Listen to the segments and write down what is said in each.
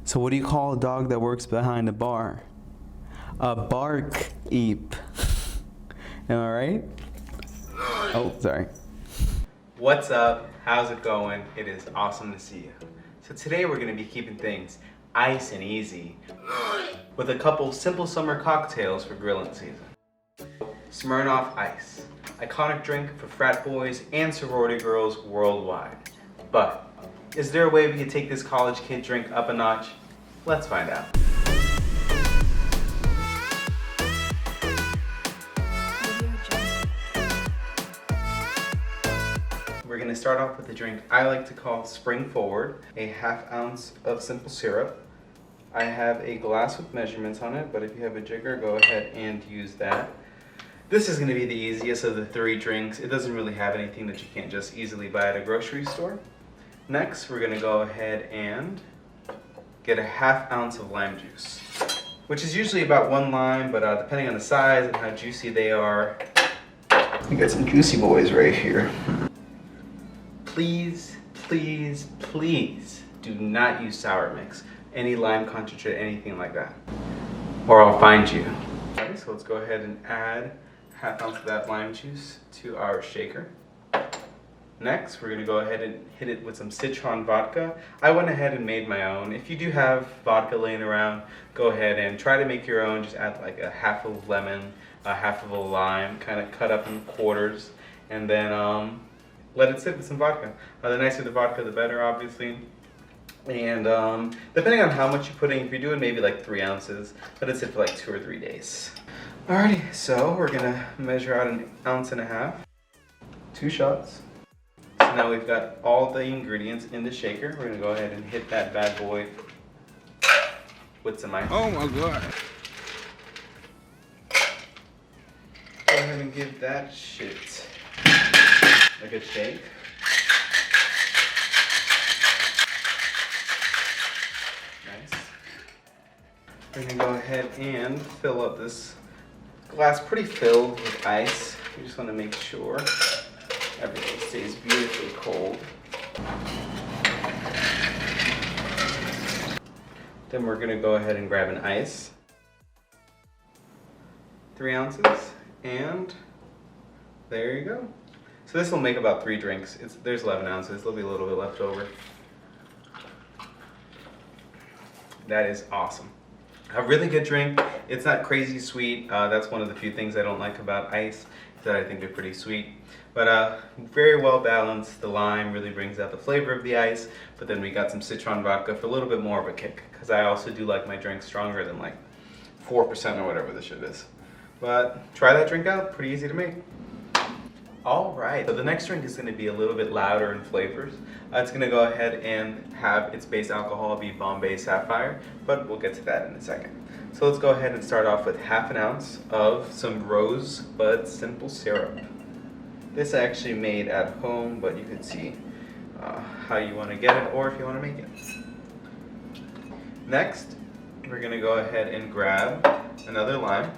So what do you call a dog that works behind a bar? A barkeep. Am I right? Oh, sorry. What's up? How's it going? It is awesome to see you. So today we're going to be keeping things ice and easy with a couple simple summer cocktails for grilling season. Smirnoff Ice, iconic drink for frat boys and sorority girls worldwide. But is there a way we could take this college kid drink up a notch? Let's find out. We're gonna start off with a drink I like to call Spring Forward, a ½ ounce of simple syrup. I have a glass with measurements on it, but if you have a jigger, go ahead and use that. This is gonna be the easiest of the three drinks. It doesn't really have anything that you can't just easily buy at a grocery store. Next, we're gonna go ahead and get a ½ ounce of lime juice, which is usually about 1 lime, but depending on the size and how juicy they are, we got some juicy boys right here. Please, please, please do not use sour mix, any lime concentrate, anything like that, or I'll find you. Okay, so let's go ahead and add ½ ounce of that lime juice to our shaker. Next, we're gonna go ahead and hit it with some citron vodka. I went ahead and made my own. If you do have vodka laying around, go ahead and try to make your own. Just add like a half of lemon, a half of a lime, kind of cut up in quarters, and then let it sit with some vodka. The nicer the vodka, the better, obviously. And depending on how much you're putting, if you're doing maybe like 3 ounces, let it sit for like 2 or 3 days. Alrighty, so we're gonna measure out 1.5 ounces, 2 shots. So now we've got all the ingredients in the shaker. We're gonna go ahead and hit that bad boy with some ice. Oh my God. Go ahead and give that shit a good shake. Nice. We're gonna go ahead and fill up this glass pretty filled with ice. We just wanna make sure everything stays beautifully cold. Then we're gonna go ahead and grab an ice. 3 ounces, and there you go. So this will make about 3 drinks. There's 11 ounces, there'll be a little bit left over. That is awesome. A really good drink. It's not crazy sweet. That's one of the few things I don't like about ice, that I think they're pretty sweet. But very well balanced. The lime really brings out the flavor of the ice, but then we got some citron vodka for a little bit more of a kick, because I also do like my drinks stronger than like 4% or whatever this shit is. But try that drink out, pretty easy to make. All right, so the next drink is gonna be a little bit louder in flavors. It's gonna go ahead and have its base alcohol be Bombay Sapphire, but we'll get to that in a second. So let's go ahead and start off with ½ ounce of some rosebud simple syrup. This I actually made at home, but you can see how you wanna get it or if you wanna make it. Next, we're gonna go ahead and grab another lime,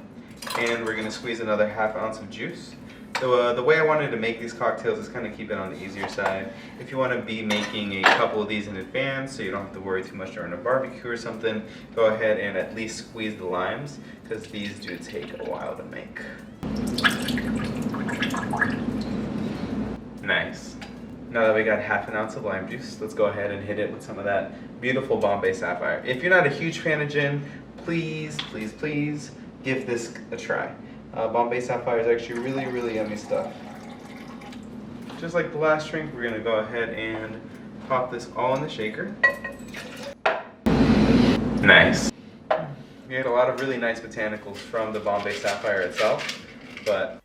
and we're gonna squeeze another ½ ounce of juice. So the way I wanted to make these cocktails is kind of keep it on the easier side. If you want to be making a couple of these in advance so you don't have to worry too much during a barbecue or something, go ahead and at least squeeze the limes, because these do take a while to make. Nice. Now that we got ½ ounce of lime juice, let's go ahead and hit it with some of that beautiful Bombay Sapphire. If you're not a huge fan of gin, please, please, please give this a try. Bombay Sapphire is actually really, really yummy stuff. Just like the last drink, we're gonna go ahead and pop this all in the shaker. Nice. We had a lot of really nice botanicals from the Bombay Sapphire itself, but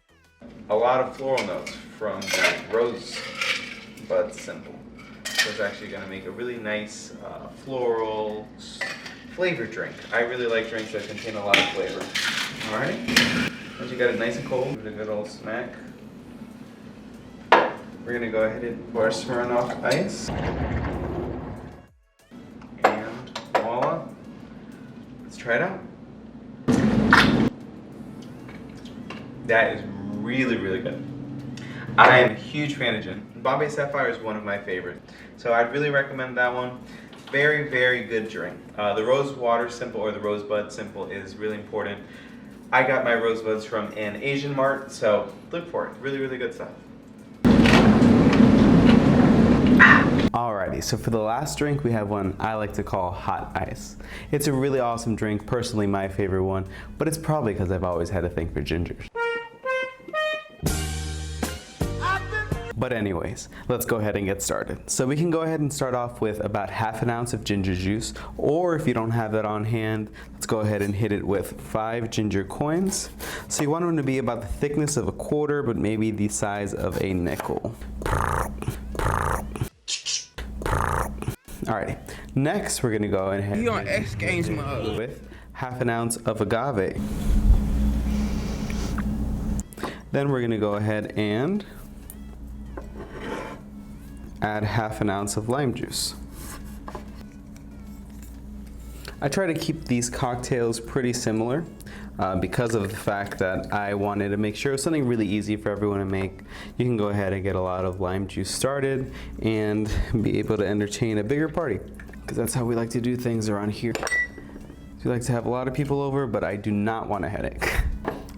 a lot of floral notes from the rosebud simple. So it's actually gonna make a really nice floral flavor drink. I really like drinks that contain a lot of flavor. All right. Once you got it nice and cold, give it a good old smack. We're gonna go ahead and pour Smirnoff ice. And voila. Let's try it out. That is really, really good. I am a huge fan of gin. Bombay Sapphire is one of my favorites. So I'd really recommend that one. Very, very good drink. The rose water simple or the rosebud simple is really important. I got my rosebuds from an Asian mart, so look for it. Really, really good stuff. Alrighty, so for the last drink we have one I like to call hot ice. It's a really awesome drink, personally my favorite one, but it's probably because I've always had a thing for gingers. But anyways, let's go ahead and get started. So we can go ahead and start off with about ½ ounce of ginger juice, or if you don't have that on hand, let's go ahead and hit it with 5 ginger coins. So you want them to be about the thickness of a quarter, but maybe the size of a nickel. Alrighty, next we're gonna go ahead on X Games mode with ½ ounce of agave. Then we're gonna go ahead and add ½ ounce of lime juice. I try to keep these cocktails pretty similar because of the fact that I wanted to make sure it was something really easy for everyone to make. You can go ahead and get a lot of lime juice started and be able to entertain a bigger party, because that's how we like to do things around here. We like to have a lot of people over, but I do not want a headache.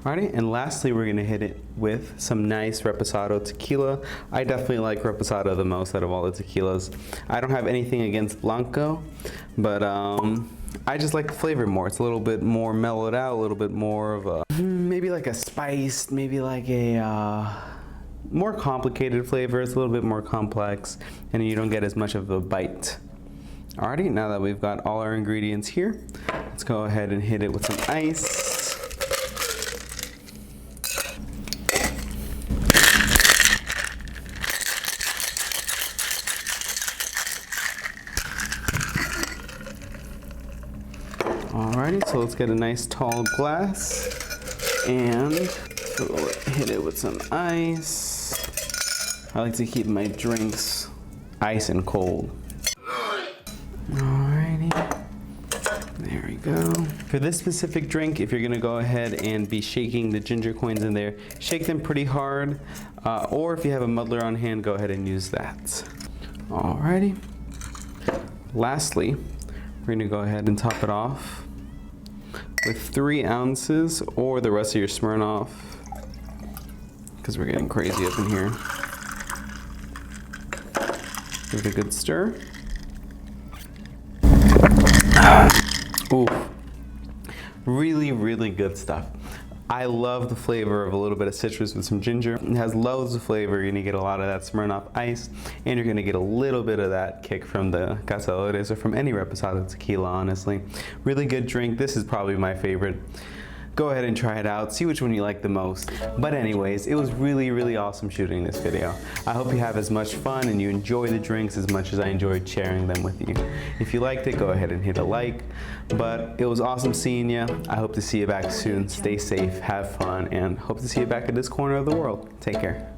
Alrighty, and lastly we're gonna hit it with some nice Reposado tequila. I definitely like Reposado the most out of all the tequilas. I don't have anything against Blanco, but I just like the flavor more. It's a little bit more mellowed out, a little bit more of a, maybe like a spiced, maybe like a more complicated flavor. It's a little bit more complex, and you don't get as much of a bite. Alrighty, now that we've got all our ingredients here, let's go ahead and hit it with some ice. Alrighty, so let's get a nice tall glass and hit it with some ice. I like to keep my drinks ice and cold. Alrighty, there we go. For this specific drink, if you're gonna go ahead and be shaking the ginger coins in there, shake them pretty hard, or if you have a muddler on hand, go ahead and use that. Alrighty. Lastly, we're gonna go ahead and top it off with 3 ounces or the rest of your Smirnoff, because we're getting crazy up in here. Give it a good stir. Ooh, really, really good stuff. I love the flavor of a little bit of citrus with some ginger. It has loads of flavor. You're gonna get a lot of that Smirnoff ice, and you're gonna get a little bit of that kick from the Cazadores or from any Reposado tequila, honestly. Really good drink. This is probably my favorite. Go ahead and try it out, see which one you like the most. But anyways, it was really, really awesome shooting this video. I hope you have as much fun and you enjoy the drinks as much as I enjoyed sharing them with you. If you liked it, go ahead and hit a like. But it was awesome seeing you. I hope to see you back soon. Stay safe, have fun, and hope to see you back at this corner of the world. Take care.